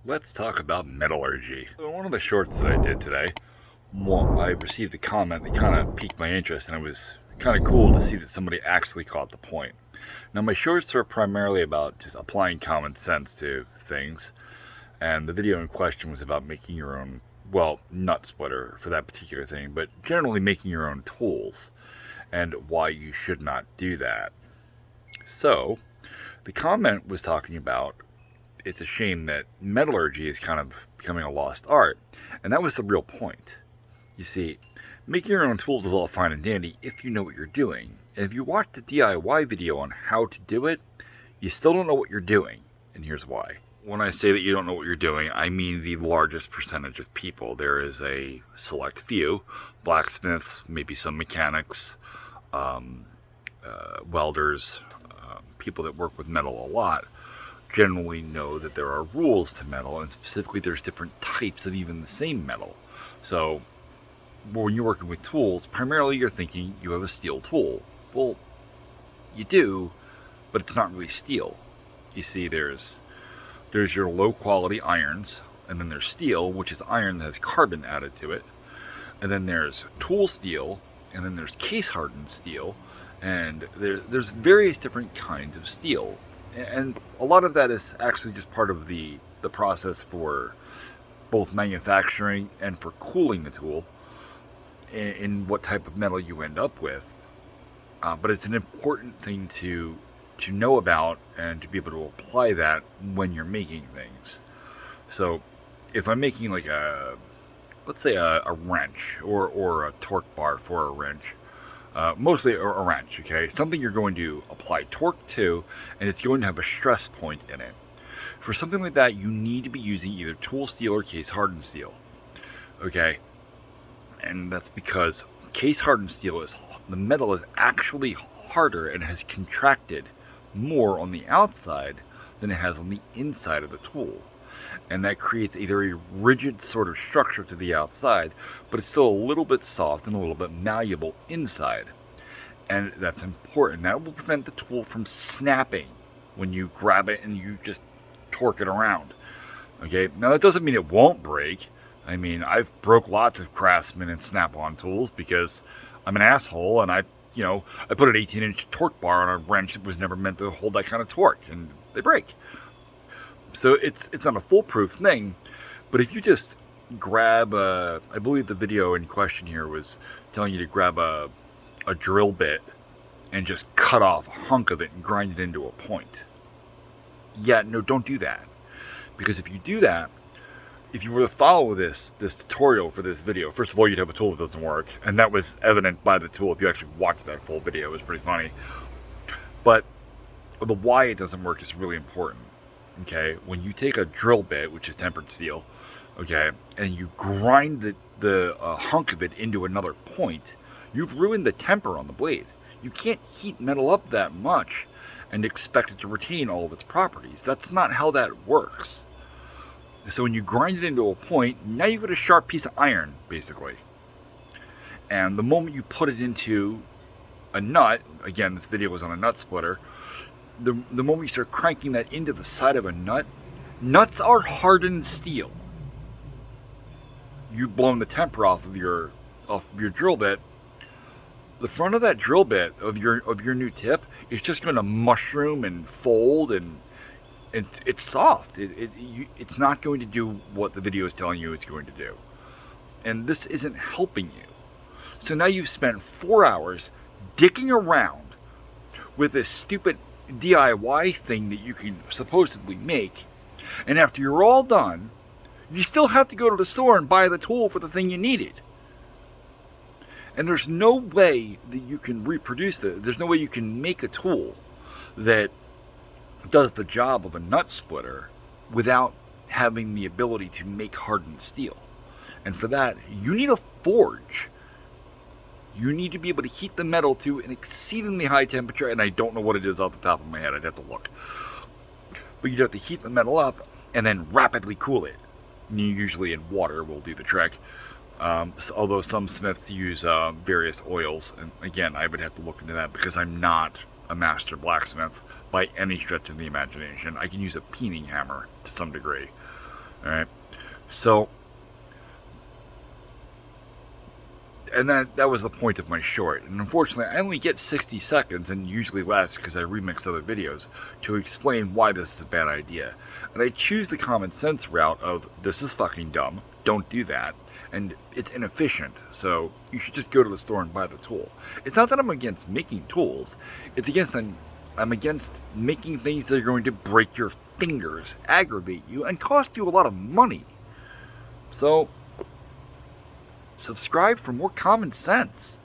Let's talk about metallurgy. In one of the shorts that I did today, I received a comment that kind of piqued my interest, and it was kind of cool to see that somebody actually caught the point. Now, my shorts are primarily about just applying common sense to things, and the video in question was about making your own, well, nut splitter for that particular thing, but generally making your own tools, and why you should not do that. So, the comment was talking about it's a shame that metallurgy is kind of becoming a lost art. And that was the real point. You see, making your own tools is all fine and dandy if you know what you're doing. And if you watch the DIY video on how to do it, you still don't know what you're doing. And here's why. When I say that you don't know what you're doing, I mean the largest percentage of people. There is a select few, blacksmiths, maybe some mechanics, welders, people that work with metal a lot, generally know that there are rules to metal, and specifically there's different types of even the same metal. So when you're working with tools, primarily you're thinking you have a steel tool. Well, you do, but it's not really steel. You see, there's your low quality irons, and then there's steel, which is iron that has carbon added to it, and then there's tool steel, and then there's case hardened steel, and there's various different kinds of steel. And a lot of that is actually just part of the process for both manufacturing and for cooling the tool in what type of metal you end up with. But it's an important thing to know about and to be able to apply that when you're making things. So if I'm making like let's say a wrench or a torque bar for a wrench, mostly a wrench, okay? Something you're going to apply torque to, and it's going to have a stress point in it. For something like that, you need to be using either tool steel or case hardened steel, okay? And that's because case hardened steel the metal is actually harder and has contracted more on the outside than it has on the inside of the tool. And that creates a very rigid sort of structure to the outside, but it's still a little bit soft and a little bit malleable inside. And that's important. That will prevent the tool from snapping when you grab it and you just torque it around. Okay, now that doesn't mean it won't break. I mean, I've broke lots of Craftsman and Snap-on tools because I'm an asshole, and I put an 18-inch torque bar on a wrench that was never meant to hold that kind of torque, and they break. So it's not a foolproof thing, but if you just grab I believe the video in question here was telling you to grab a drill bit and just cut off a hunk of it and grind it into a point. Yeah, no, don't do that. Because if you do that, if you were to follow this tutorial for this video, first of all, you'd have a tool that doesn't work, and that was evident by the tool. If you actually watched that full video, it was pretty funny. But the why it doesn't work is really important. Okay, when you take a drill bit, which is tempered steel, okay, and you grind the hunk of it into another point, you've ruined the temper on the blade. You can't heat metal up that much and expect it to retain all of its properties. That's not how that works. So when you grind it into a point, now you've got a sharp piece of iron, basically. And the moment you put it into a nut, again, this video was on a nut splitter, the moment you start cranking that into the side of a nut, nuts are hardened steel. You've blown the temper off of your drill bit. The front of that drill bit of your new tip is just going to mushroom and fold, and it's soft. It's not going to do what the video is telling you it's going to do. And this isn't helping you. So now you've spent 4 hours dicking around with this stupid DIY thing that you can supposedly make, and after you're all done, you still have to go to the store and buy the tool for the thing you needed. And there's no way that you can reproduce this. There's no way you can make a tool that does the job of a nut splitter without having the ability to make hardened steel. And for that, you need a forge. You need to be able to heat the metal to an exceedingly high temperature, and I don't know what it is off the top of my head. I'd have to look. But you'd have to heat the metal up and then rapidly cool it. Usually in water will do the trick. Although some smiths use various oils. And again, I would have to look into that because I'm not a master blacksmith by any stretch of the imagination. I can use a peening hammer to some degree. All right. So, and that was the point of my short. And unfortunately, I only get 60 seconds, and usually less because I remix other videos, to explain why this is a bad idea. And I choose the common sense route of, this is fucking dumb, don't do that, and it's inefficient, so you should just go to the store and buy the tool. It's not that I'm against making tools, it's against I'm against making things that are going to break your fingers, aggravate you, and cost you a lot of money. So, subscribe for more common sense.